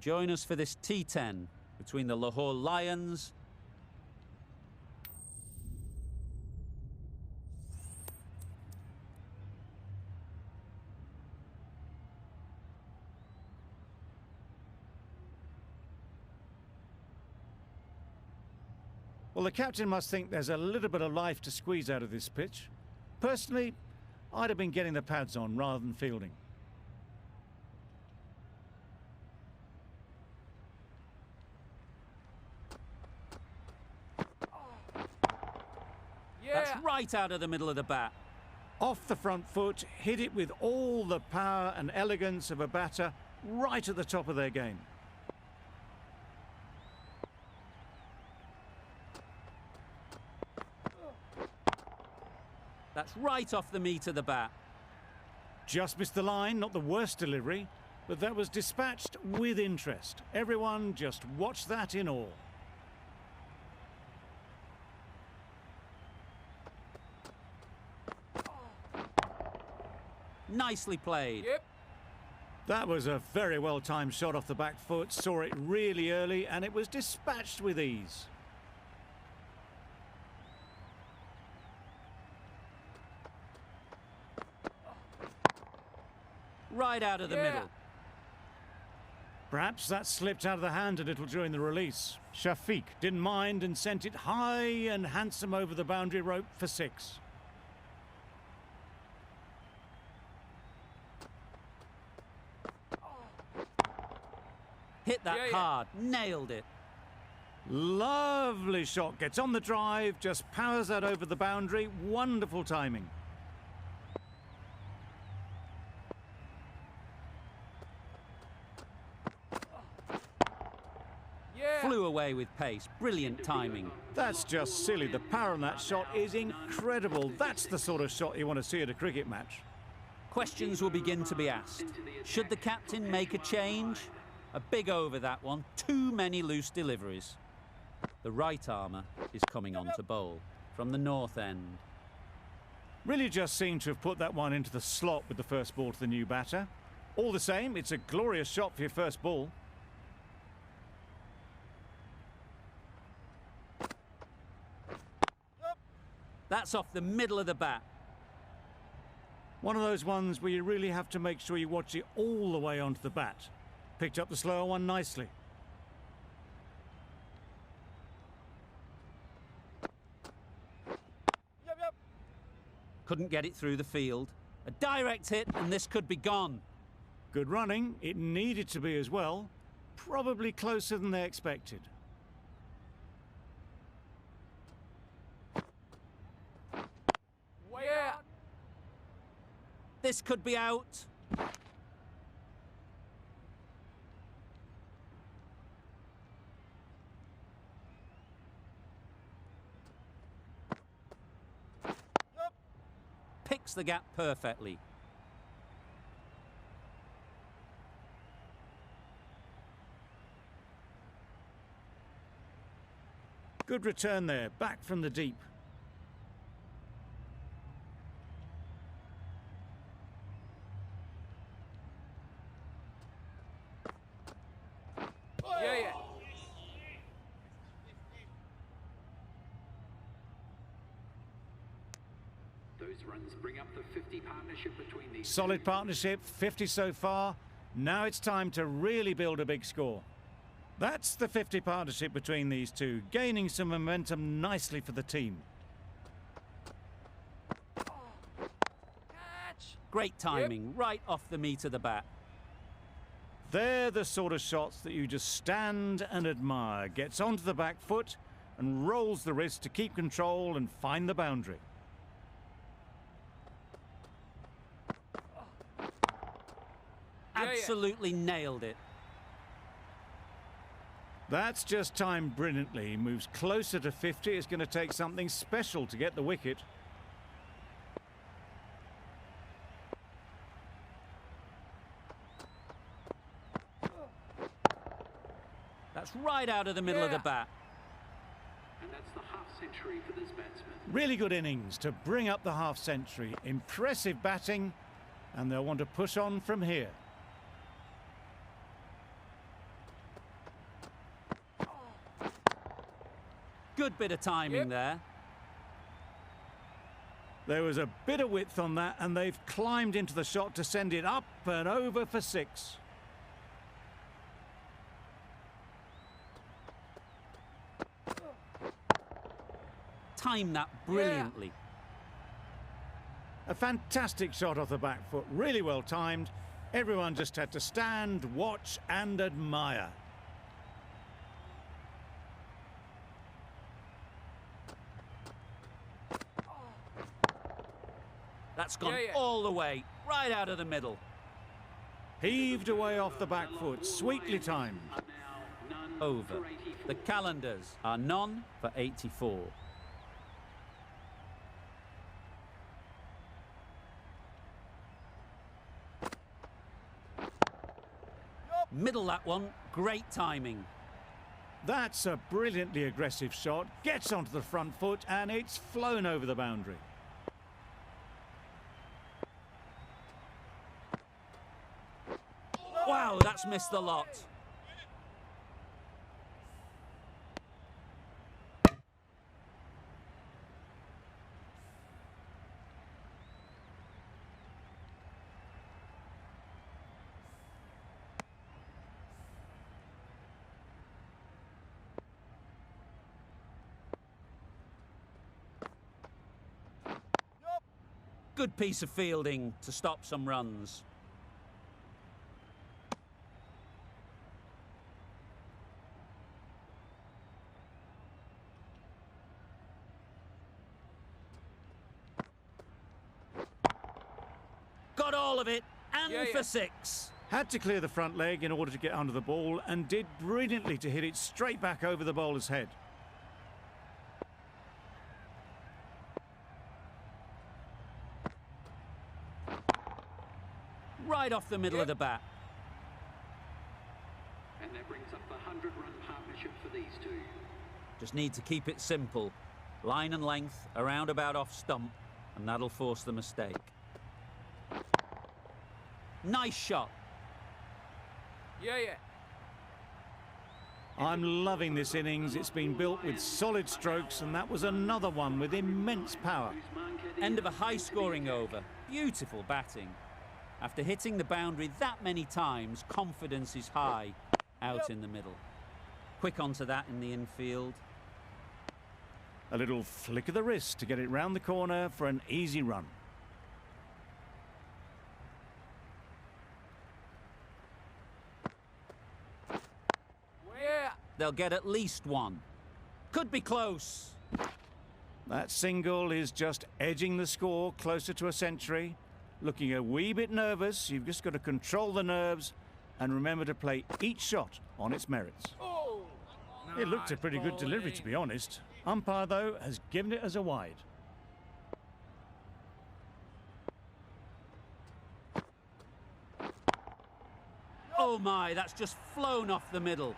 join us for this T10 between the Lahore Lions Well, the captain must think there's a little bit of life to squeeze out of this pitch. Personally, I'd have been getting the pads on rather than fielding. That's right out of the middle of the bat. Off the front foot, hit it with all the power and elegance of a batter right at the top of their game. That's right off the meat of the bat. Just missed the line, not the worst delivery, but that was dispatched with interest. Everyone just watched that in awe. Nicely played. Yep. That was a very well-timed shot off the back foot, saw it really early, and it was dispatched with ease. Right out of the middle. Perhaps that slipped out of the hand a little during the release. Shafiq didn't mind and sent it high and handsome over the boundary rope for 6. Hit that hard, nailed it. Lovely shot, gets on the drive, just powers that over the boundary. Wonderful timing. Flew away with pace. Brilliant timing. That's just silly. The power on that shot is incredible. That's the sort of shot you want to see at a cricket match. Questions will begin to be asked. Should the captain make a change? A big over that one. Too many loose deliveries. The right armour is coming on to bowl from the north end. Really just seemed to have put that one into the slot with the first ball to the new batter. All the same, it's a glorious shot for your first ball. That's off the middle of the bat. One of those ones where you really have to make sure you watch it all the way onto the bat. Picked up the slower one nicely. Couldn't get it through the field. A direct hit and this could be gone. Good running. It needed to be as well. Probably closer than they expected. This could be out. Picks the gap perfectly. Good return there, back from the deep. Those runs bring up the 50 partnership between these. Solid partnership, 50 so far. Now it's time to really build a big score. That's the 50 partnership between these two, gaining some momentum nicely for the team. Great timing, right off the meat of the bat. They're the sort of shots that you just stand and admire. Gets onto the back foot and rolls the wrist to keep control and find the boundary. Absolutely nailed it. That's just timed brilliantly. He moves closer to 50. It's going to take something special to get the wicket. That's right out of the middle of the bat. And that's the half century for this batsman. Really good innings to bring up the half century. Impressive batting, and they'll want to push on from here. Good bit of timing there. There was a bit of width on that, and they've climbed into the shot to send it up and over for 6. Timed that brilliantly. A fantastic shot off the back foot, really well timed. Everyone just had to stand, watch and admire. That's gone all the way, right out of the middle. Heaved away off the back foot, sweetly timed. Over. The Qalandars are none for 84. Middle that one, great timing. That's a brilliantly aggressive shot, gets onto the front foot and it's flown over the boundary. Wow, that's missed the lot. Good piece of fielding to stop some runs. Got all of it, and for 6. Had to clear the front leg in order to get under the ball and did brilliantly to hit it straight back over the bowler's head. Right off the middle of the bat. And that brings up the 100-run partnership for these two. Just need to keep it simple. Line and length, around about off stump, and that'll force the mistake. Nice shot. I'm loving this innings. It's been built with solid strokes, and that was another one with immense power. End of a high-scoring over. Beautiful batting. After hitting the boundary that many times, confidence is high out in the middle. Quick onto that in the infield. A little flick of the wrist to get it round the corner for an easy run. They'll get at least one. Could be close. That single is just edging the score closer to a century. Looking a wee bit nervous, you've just got to control the nerves and remember to play each shot on its merits. It looked a pretty good delivery, to be honest. Umpire, though, has given it as a wide. Oh my, that's just flown off the middle.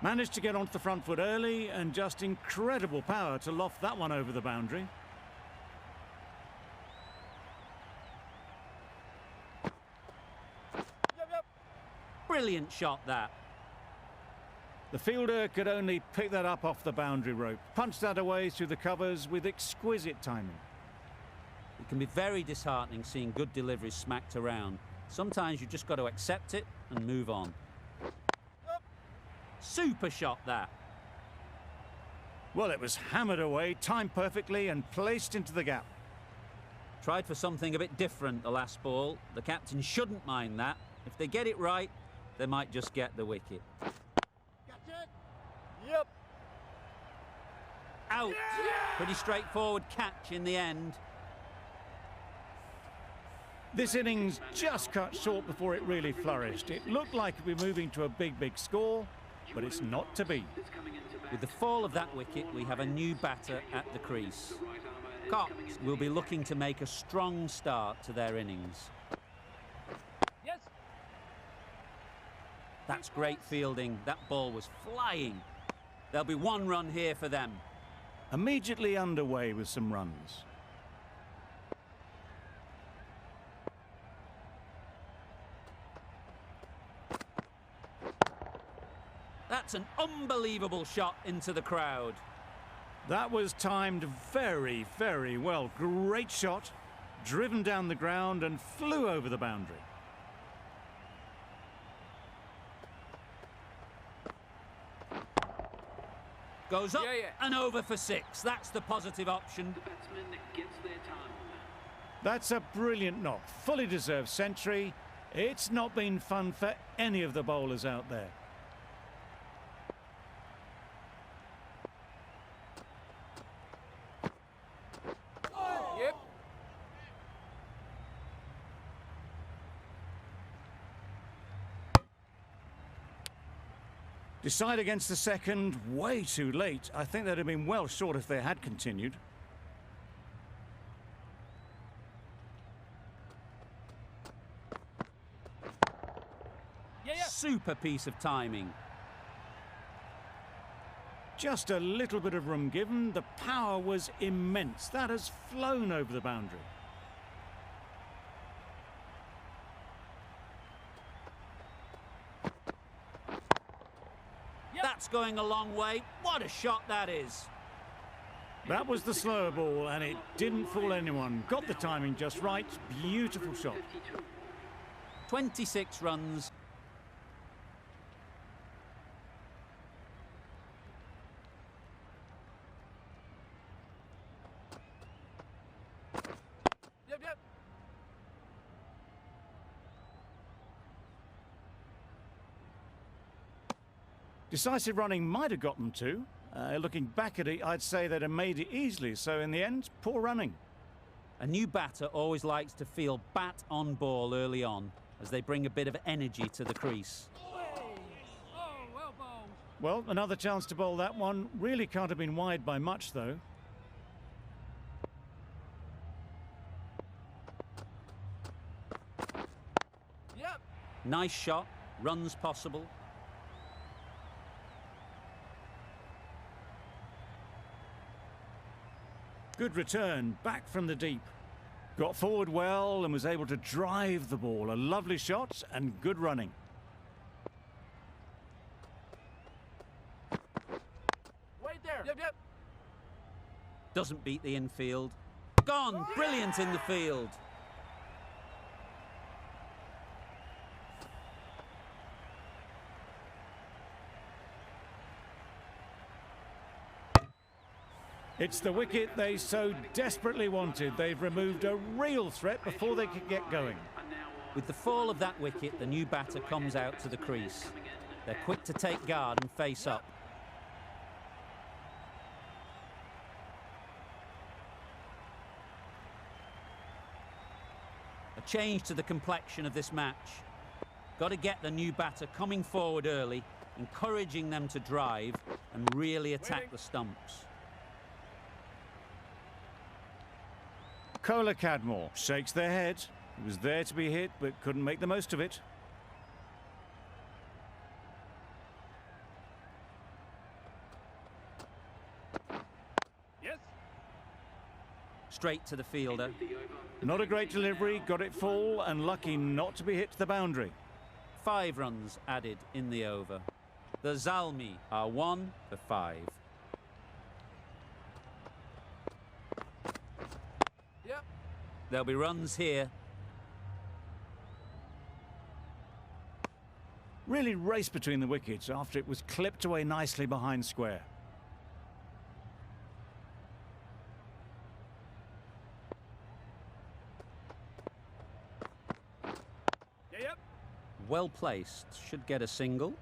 Managed to get onto the front foot early and just incredible power to loft that one over the boundary. Brilliant shot, that. The fielder could only pick that up off the boundary rope. Punched that away through the covers with exquisite timing. It can be very disheartening seeing good deliveries smacked around. Sometimes you've just got to accept it and move on. Super shot, that. Well, it was hammered away, timed perfectly and placed into the gap. Tried for something a bit different the last ball. The captain shouldn't mind that. If they get it right, they might just get the wicket. Out. Yeah! Pretty straightforward catch in the end. This innings just cut short before it really flourished. It looked like it would be moving to a big score, but it's not to be. With the fall of that wicket, we have a new batter at the crease. Cox will be looking to make a strong start to their innings. Yes. That's great fielding. That ball was flying. There'll be one run here for them. Immediately underway with some runs. That's an unbelievable shot into the crowd. That was timed very, very well. Great shot, driven down the ground and flew over the boundary. Goes up Yeah. and over for 6. That's the positive option. The batsman gets their time. That's a brilliant knock, fully deserved century. It's not been fun for any of the bowlers out there. Yep. Decide against the second, way too late. I think they'd have been well short if they had continued. Yeah. Super piece of timing. Just a little bit of room given. The power was immense. That has flown over the boundary. That's going a long way. What a shot that is. That was the slower ball and it didn't fool anyone. Got the timing just right. Beautiful shot. 26 runs. Yep. Decisive running might have got them too. Looking back at it, I'd say they'd have made it easily. So in the end, poor running. A new batter always likes to feel bat on ball early on as they bring a bit of energy to the crease. Oh, well bowled. Well, another chance to bowl that one. Really can't have been wide by much though. Yep. Nice shot. Runs possible. Good return, back from the deep. Got forward well and was able to drive the ball. A lovely shot and good running. Wait there. Yep. Doesn't beat the infield. Gone. Brilliant in the field. It's the wicket they so desperately wanted. They've removed a real threat before they could get going. With the fall of that wicket, the new batter comes out to the crease. They're quick to take guard and face up. A change to the complexion of this match. Got to get the new batter coming forward early, encouraging them to drive and really attack the stumps. Kohler Cadmore shakes their head. He was there to be hit, but couldn't make the most of it. Yes. Straight to the fielder. Not a great delivery, got it full and lucky not to be hit to the boundary. 5 runs added in the over. The Zalmi are 1 for 5. Yep. There'll be runs here. Really raced between the wickets after it was clipped away nicely behind square. Yep. Well placed. Should get a single.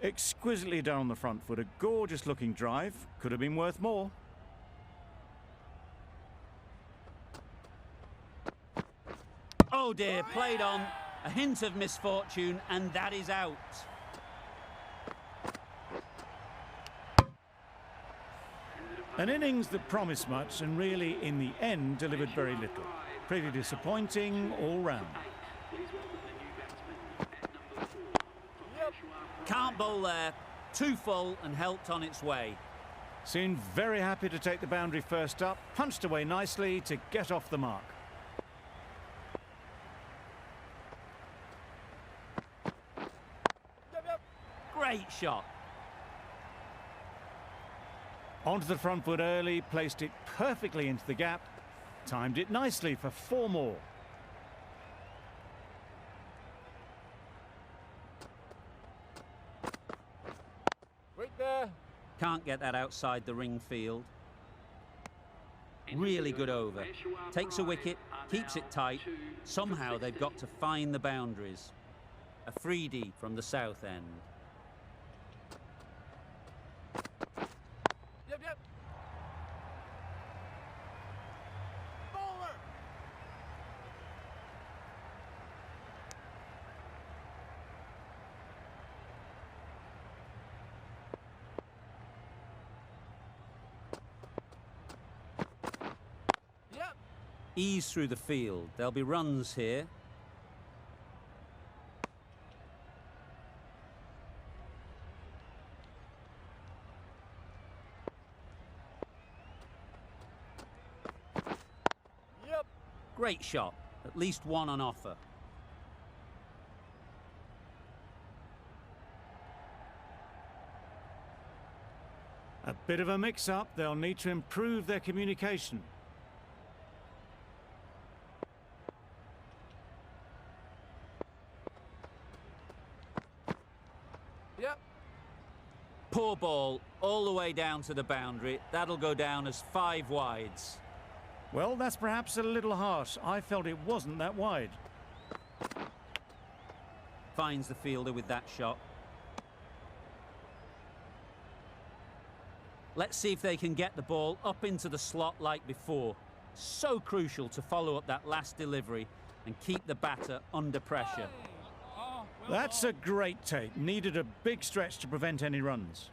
Exquisitely done on the front foot. A gorgeous looking drive. Could have been worth more. Oh dear, played on. A hint of misfortune, and that is out. An innings that promised much and really, in the end, delivered very little. Pretty disappointing all round. Can't bowl there. Too full and helped on its way. Seemed very happy to take the boundary first up. Punched away nicely to get off the mark. Yep. Great shot. Onto the front foot early, placed it perfectly into the gap, timed it nicely for 4 more. Wait there. Can't get that outside the ring field. Really good over. Takes a wicket, keeps it tight. Somehow they've got to find the boundaries. A freebie from the south end. Yep. Bowler. Yep. Ease through the field. There'll be runs here. Yep. Great shot. At least one on offer. A bit of a mix-up. They'll need to improve their communication. Yep. Poor ball all the way down to the boundary. That'll go down as 5 wides. Well, that's perhaps a little harsh. I felt it wasn't that wide. Finds the fielder with that shot. Let's see if they can get the ball up into the slot like before. So crucial to follow up that last delivery and keep the batter under pressure. That's a great take. Needed a big stretch to prevent any runs.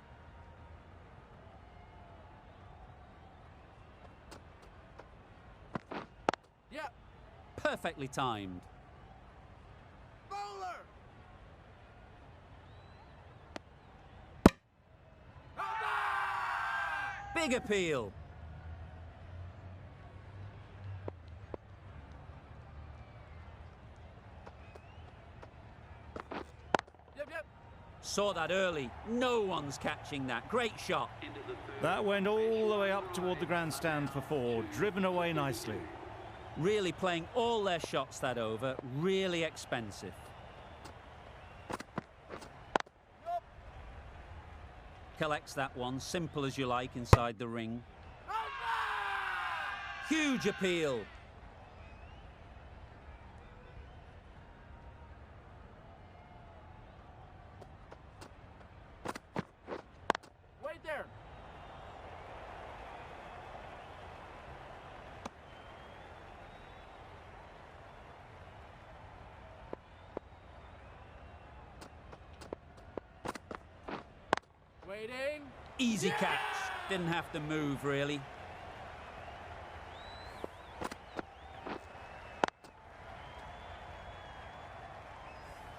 Yep. Perfectly timed. Bowler. Big appeal. Yep. Saw that early. No one's catching that. Great shot. That went all the way up toward the grandstand for 4, driven away nicely. Really playing all their shots that over. Really expensive. Collects that one, simple as you like, inside the ring. Huge appeal. Wait there. Waiting. Easy catch. Didn't have to move, really.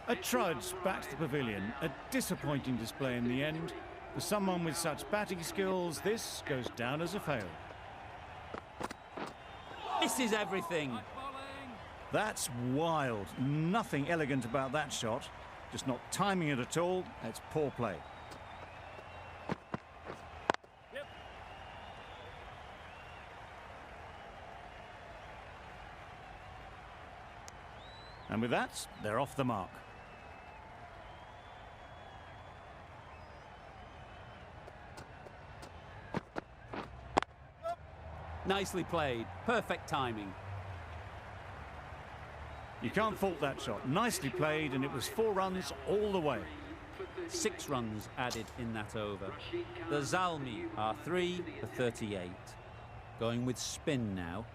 A trudge back to the pavilion. A disappointing display in the end. For someone with such batting skills, this goes down as a fail. Misses everything. That's wild. Nothing elegant about that shot. Just not timing it at all. It's poor play. Yep. And with that, they're off the mark. Nicely played. Perfect timing. You can't fault that shot. Nicely played, and it was 4 runs all the way. 6 runs added in that over. The Zalmi are 3 for 38. Going with spin now.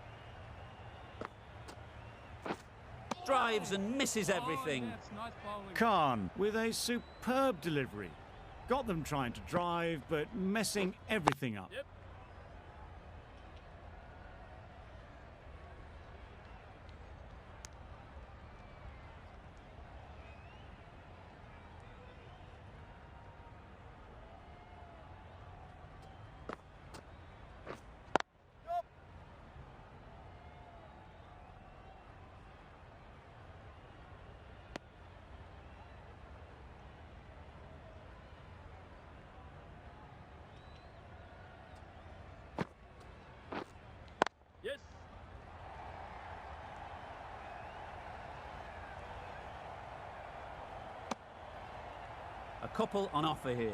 Drives and misses everything. Khan with a superb delivery. Got them trying to drive, but messing everything up. Yep. couple on offer here.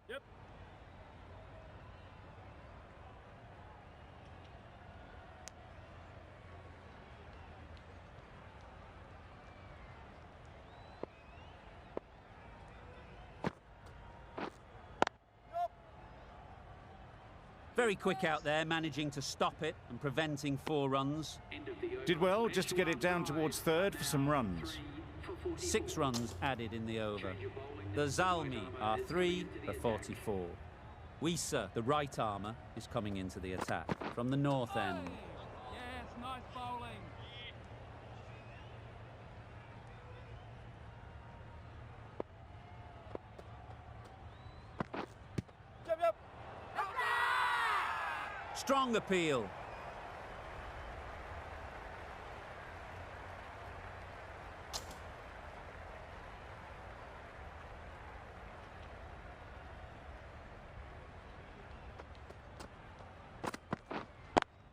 Yep. Very quick out there, managing to stop it and preventing 4 runs. End of the over. Did well just to get it down towards third for some runs. 6 runs added in the over. The Zalmi are 3 for 44. Wisa, the right armour, is coming into the attack from the north end. Yes, nice bowling. Yep, yep. Strong appeal.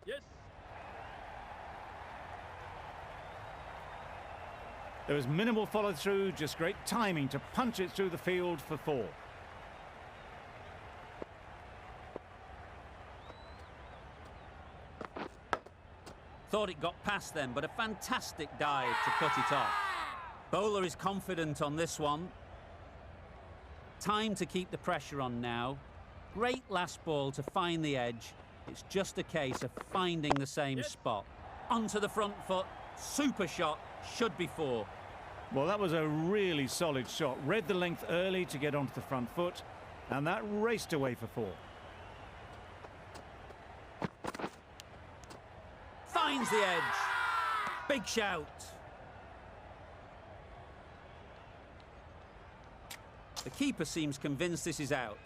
Yes. There was minimal follow-through, just great timing to punch it through the field for 4. Thought it got past them, but a fantastic dive to cut it off. Bowler is confident on this one. Time to keep the pressure on now. Great last ball to find the edge. It's just a case of finding the same spot. Onto the front foot. Super shot. Should be 4. Well, that was a really solid shot. Read the length early to get onto the front foot, and that raced away for 4. Finds the edge. Big shout. The keeper seems convinced this is out.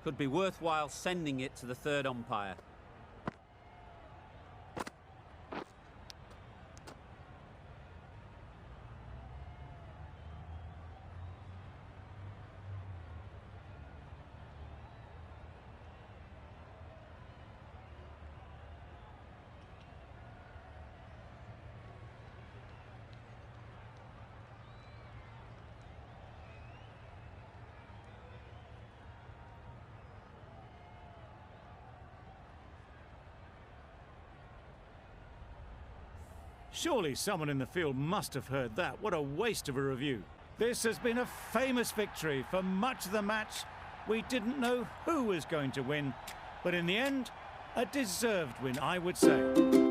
Could be worthwhile sending it to the third umpire. Surely someone in the field must have heard that. What a waste of a review. This has been a famous victory. For much of the match, we didn't know who was going to win. But in the end, a deserved win, I would say.